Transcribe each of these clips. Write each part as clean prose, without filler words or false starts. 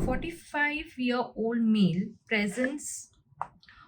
45-year-old male presents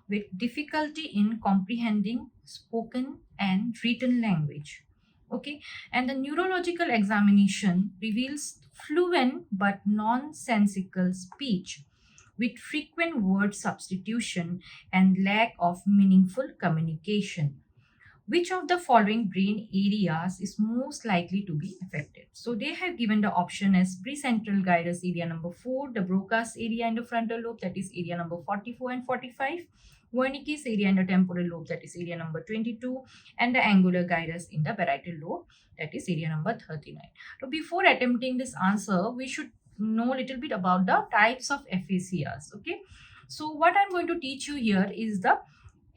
with difficulty in comprehending spoken and written language. Okay, and the neurological examination reveals fluent but nonsensical speech with frequent word substitution and lack of meaningful communication. Which of the following brain areas is most likely to be affected? So they have given the option as precentral gyrus area number 4, the Broca's area in the frontal lobe, that is area number 44 and 45, Wernicke's area in the temporal lobe, that is area number 22, and the angular gyrus in the parietal lobe, that is area number 39. So before attempting this answer, we should know a little bit about the types of aphasias. Okay, so what I'm going to teach you here is the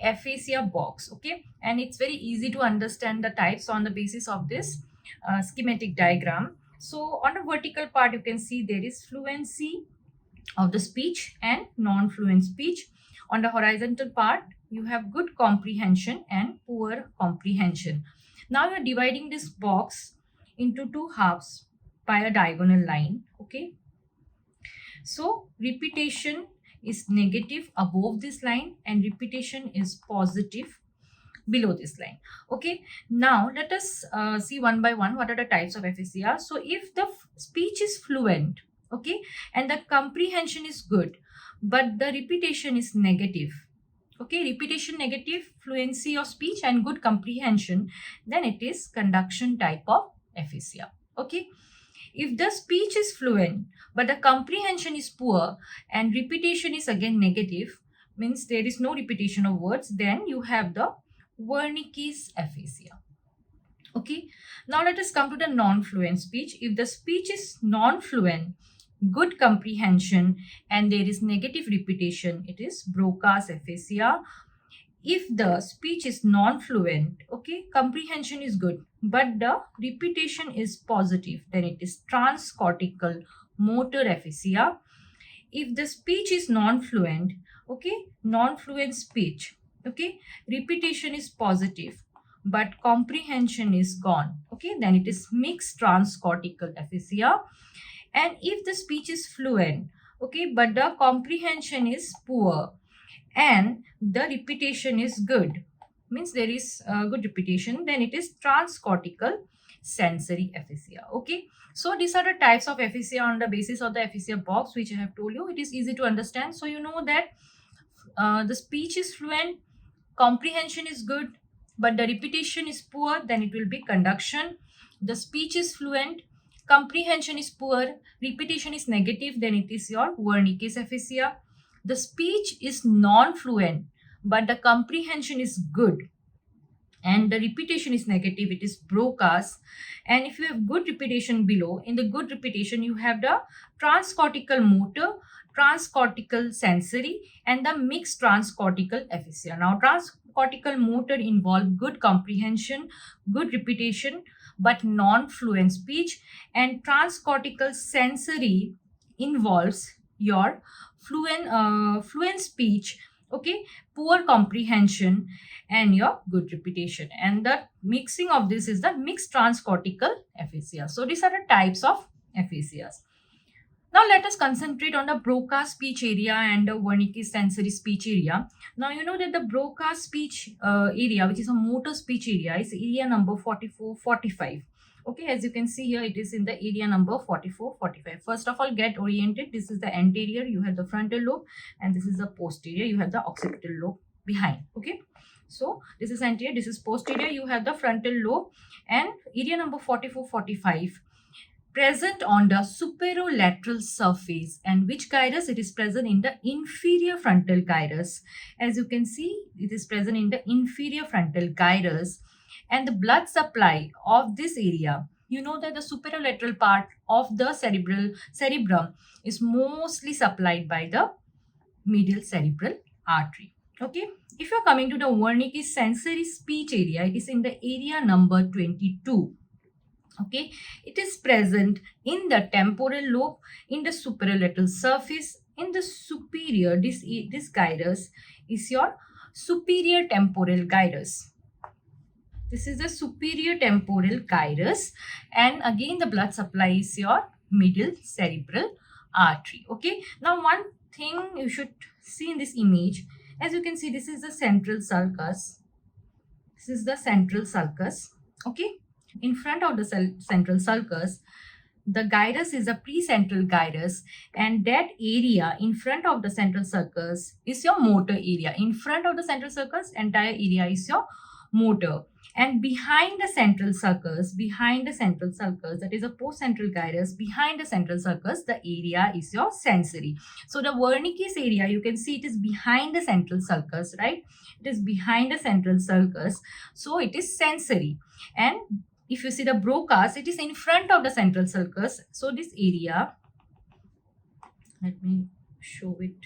aphasia box. Okay, and it's very easy to understand the types on the basis of this schematic diagram. So on the vertical part, you can see there is fluency of the speech and non-fluent speech. On the horizontal part, you have good comprehension and poor comprehension. Now you're dividing this box into two halves by a diagonal line. Okay, so repetition is negative above this line and repetition is positive below this line. Okay, now let us see one by one what are the types of aphasia. So if the speech is fluent, okay, and the comprehension is good, but the repetition is negative, okay, repetition negative, fluency of speech and good comprehension, then it is conduction type of aphasia. Okay, if the speech is fluent but the comprehension is poor and repetition is again negative, means there is no repetition of words, then you have the Wernicke's aphasia. Okay, now let us come to the non-fluent speech. If the speech is non-fluent, good comprehension and there is negative repetition, it is Broca's aphasia. If the speech is non-fluent, okay, comprehension is good, but the repetition is positive, then it is transcortical motor aphasia. If the speech is non-fluent, okay, non-fluent speech, okay, repetition is positive, but comprehension is gone, okay, then it is mixed transcortical aphasia. And if the speech is fluent, okay, but the comprehension is poor and the repetition is good, means there is good repetition, then it is transcortical sensory aphasia. Okay, so these are the types of aphasia on the basis of the aphasia box which I have told you. It is easy to understand. So you know that the speech is fluent, comprehension is good, but the repetition is poor, then it will be conduction. The speech is fluent, comprehension is poor, repetition is negative, then it is your Wernicke's aphasia. The speech is non-fluent, but the comprehension is good and the repetition is negative, it is Broca's. And if you have good repetition below, in the good repetition you have the transcortical motor, transcortical sensory, and the mixed transcortical aphasia. Now transcortical motor involve good comprehension, good repetition, but non-fluent speech, and transcortical sensory involves your fluent speech, okay, poor comprehension and your good repetition, and the mixing of this is the mixed transcortical aphasia. So these are the types of aphasias. Now let us concentrate on the Broca speech area and the Wernicke sensory speech area. Now you know that the Broca speech area, which is a motor speech area, is area number 44-45. Okay, as you can see here, it is in the area number 44-45. First of all, get oriented. This is the anterior, you have the frontal lobe, and this is the posterior, you have the occipital lobe behind. Okay, so this is anterior, this is posterior, you have the frontal lobe, and area number 44-45 present on the superolateral surface. And which gyrus? It is present in the inferior frontal gyrus. As you can see, it is present in the inferior frontal gyrus. And the blood supply of this area, you know that the superolateral part of the cerebrum is mostly supplied by the medial cerebral artery. Okay, if you are coming to the Wernicke sensory speech area, it is in the area number 22. Okay, it is present in the temporal lobe, in the superolateral surface, in the superior. This gyrus is your superior temporal gyrus. This is the superior temporal gyrus, and again the blood supply is your middle cerebral artery. Okay, now one thing you should see in this image, as you can see, this is the central sulcus. This is the central sulcus. Okay, in front of the central sulcus, the gyrus is a precentral gyrus, and that area in front of the central sulcus is your motor area. In front of the central sulcus, entire area is your motor, and behind the central sulcus, that is a postcentral gyrus, behind the central sulcus, the area is your sensory. So the Wernicke's area, you can see it is behind the central sulcus, right? It is behind the central sulcus, so it is sensory. And if you see the Broca's, it is in front of the central sulcus. So this area, let me show it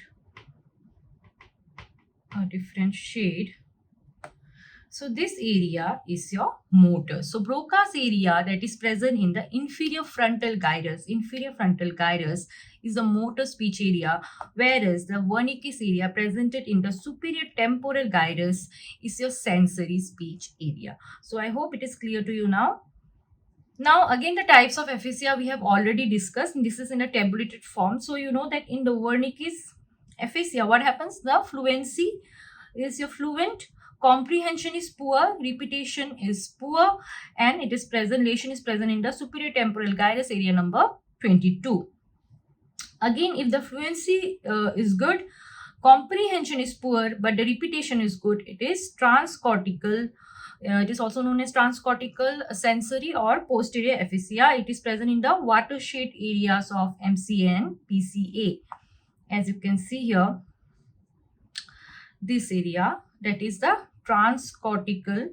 a different shade. So this area is your motor. So Broca's area that is present in the inferior frontal gyrus is the motor speech area, whereas the Wernicke's area presented in the superior temporal gyrus is your sensory speech area. So I hope it is clear to you now. Now again, the types of aphasia we have already discussed. This is in a tabulated form. So you know that in the Wernicke's aphasia, what happens? The fluency is your fluent, comprehension is poor, repetition is poor, and it is present, lesion is present in the superior temporal gyrus area number 22. Again, if the fluency is good, comprehension is poor, but the repetition is good, it is transcortical. It is also known as transcortical sensory or posterior aphasia. It is present in the watershed areas of MCA and PCA. As you can see here, this area, that is the transcortical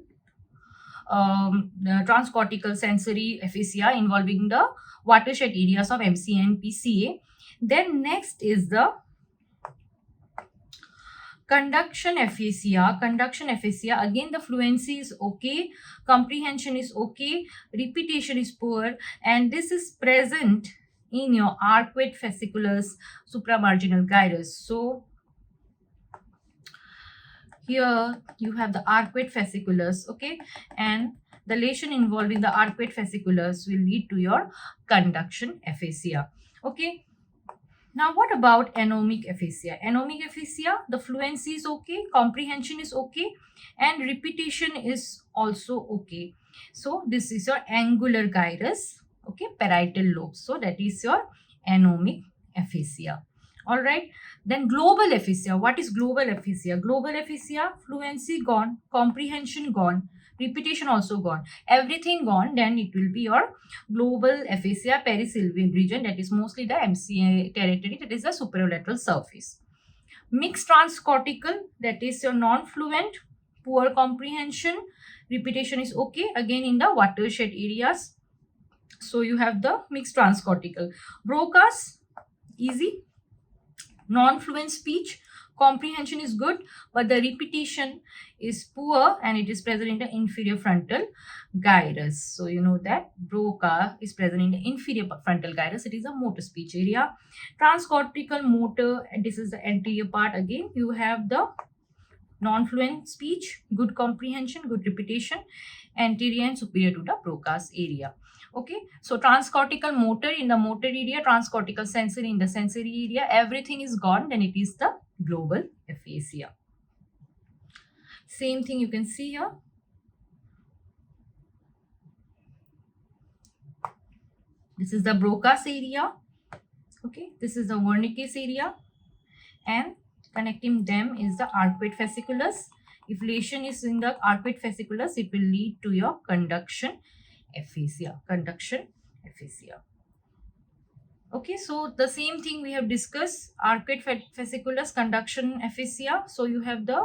sensory aphasia involving the watershed areas of MCA and PCA. Then next is the conduction aphasia. Again, the fluency is okay, comprehension is okay, repetition is poor, and this is present in your arcuate fasciculus supramarginal gyrus. So here you have the arcuate fasciculus, okay, and the lesion involving the arcuate fasciculus will lead to your conduction aphasia. Okay, now what about anomic aphasia? Anomic aphasia, the fluency is okay, comprehension is okay, and repetition is also okay. So this is your angular gyrus, okay, parietal lobe. So that is your anomic aphasia. All right, then global aphasia. What is global aphasia? Global aphasia, fluency gone, comprehension gone, repetition also gone, everything gone. Then it will be your global aphasia, perisylvian region, that is mostly the MCA territory, that is the superolateral surface. Mixed transcortical, that is your non-fluent, poor comprehension, repetition is okay, again in the watershed areas. So you have the mixed transcortical. Broca's, easy, non-fluent speech, comprehension is good, but the repetition is poor, and it is present in the inferior frontal gyrus. So you know that Broca is present in the inferior frontal gyrus. It is a motor speech area. Transcortical motor, and this is the anterior part. Again, you have the non-fluent speech, good comprehension, good repetition, anterior and superior to the Broca's area. Okay, so transcortical motor in the motor area, transcortical sensory in the sensory area, everything is gone, then it is the global aphasia. Same thing you can see here. This is the Broca's area. Okay, this is the Wernicke's area, and connecting them is the arcuate fasciculus. If lesion is in the arcuate fasciculus, it will lead to your conduction aphasia. Okay, so the same thing we have discussed, arcuate fasciculus, conduction aphasia. So you have the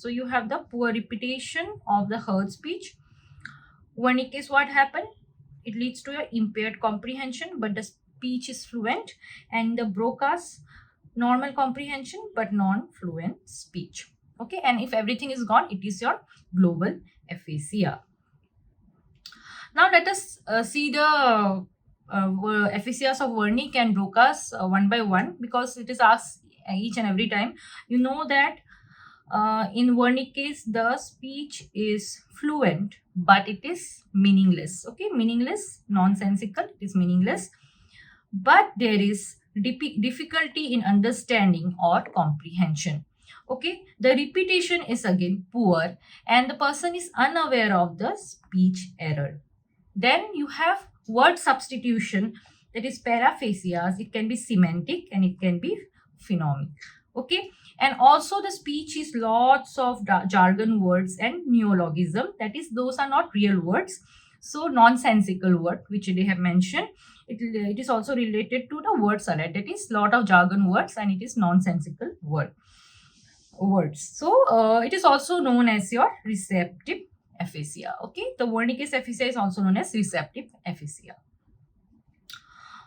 you have the poor repetition of the heard speech. Wernicke's, what happened? It leads to your impaired comprehension, but the speech is fluent, and the Broca's, normal comprehension but non-fluent speech. Okay, and if everything is gone, it is your global aphasia. Now let us see the aphasias of Wernicke and Broca's one by one, because it is asked each and every time. You know that in Wernicke's, the speech is fluent, but it is meaningless. Okay, meaningless, nonsensical, it is meaningless. but there is difficulty in understanding or comprehension. Okay, the repetition is again poor and the person is unaware of the speech error. Then you have word substitution, that is paraphasias. It can be semantic and it can be phonemic. Okay, and also the speech is lots of jargon words and neologism, that is those are not real words, so nonsensical word which they have mentioned. It is also related to the word salad, that is lot of jargon words and it is nonsensical words. So it is also known as your receptive aphasia. Okay, the Wernicke's aphasia is also known as receptive aphasia.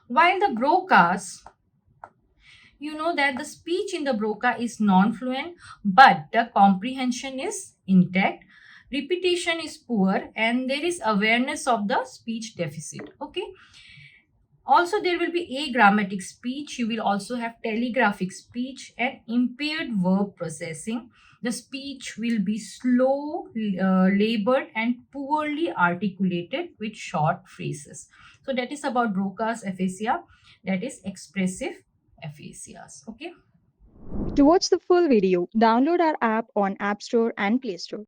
While the Broca's, you know that the speech in the Broca is non-fluent, but the comprehension is intact, repetition is poor, and there is awareness of the speech deficit. Okay. Also, there will be agrammatic speech. You will also have telegraphic speech and impaired verb processing. The speech will be slow, labored, and poorly articulated with short phrases. So that is about Broca's aphasia, that is expressive aphasias. Okay. To watch the full video, download our app on App Store and Play Store.